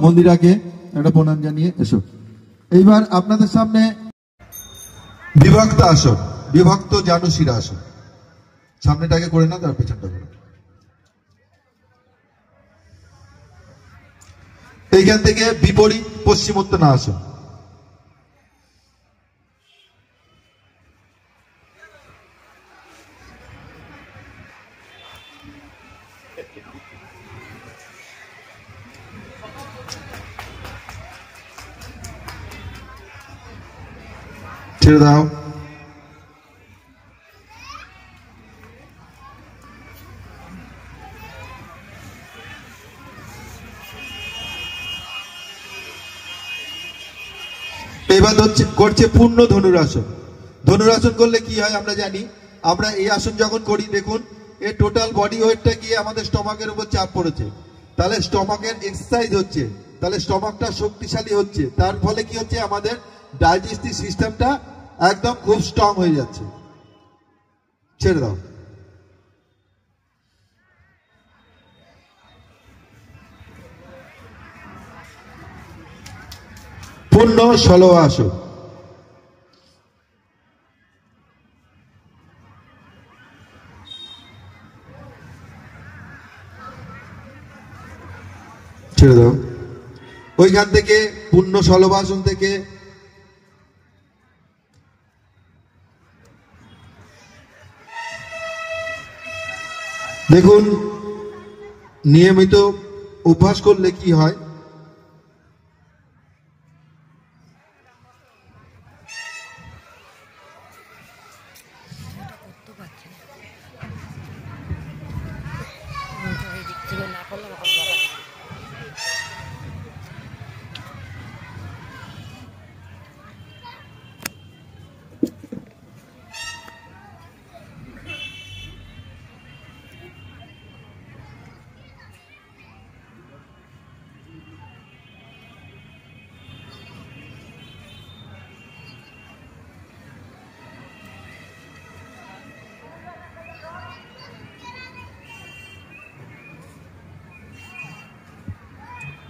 মন্দিরাকে একটা প্রণাম জানিয়ে এসো। এইবার আপনাদের সামনে বিভক্ত আসন, বিভক্ত জানুশিরা আসন। সামনেটাকে করে না, তার পেছনটা করে। এইখান থেকে বিপরীত পশ্চিমোত্তর আসন। ছেড়ে দাও। এবার করছে পূর্ণ ধনুরাসন। ধনুরাসন করলে কি হয় আমরা জানি। আমরা এই আসন যখন করি, দেখুন এই টোটাল বডি ওয়েটটা গিয়ে আমাদের স্টমাকের উপর চাপ পড়েছে, তাহলে স্টমাকের এক্সারসাইজ হচ্ছে, তাহলে স্টমাকটা শক্তিশালী হচ্ছে, তার ফলে কি হচ্ছে আমাদের ডাইজেস্টিভ সিস্টেমটা একদম খুব স্ট্রং হয়ে যাচ্ছে। ছেড়ে দাও। পূর্ণ ষোলশ আসন। ছেড়ে দাও। ওইখান থেকে পূর্ণ ষোলবাসন থেকে দেখুন নিয়মিত অভ্যাস করলে কি হয়,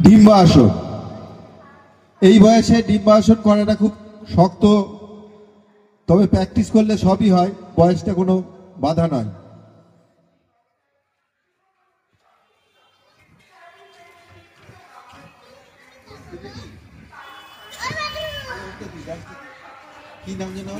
ডিম্বাসন। এই বয়সে ডিম্বাসন করাটা খুব শক্ত, তবে প্র্যাকটিস করলে সবই হয়, বয়সটা কোনো বাধা নয়। কি নাম যেন?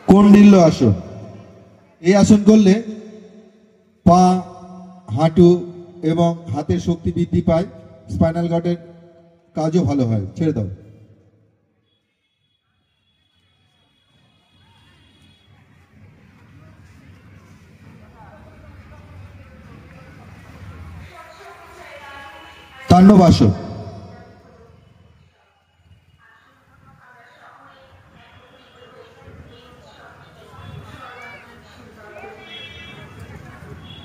কৌণ্ডিল্য আসন। এই আসন করলে পা, হাঁটু এবং হাতের শক্তি বৃদ্ধি পায়, স্পাইনাল কর্ডের কাজও ভালো হয়। ছেড়ে দাও। তাণ্ডব আসন।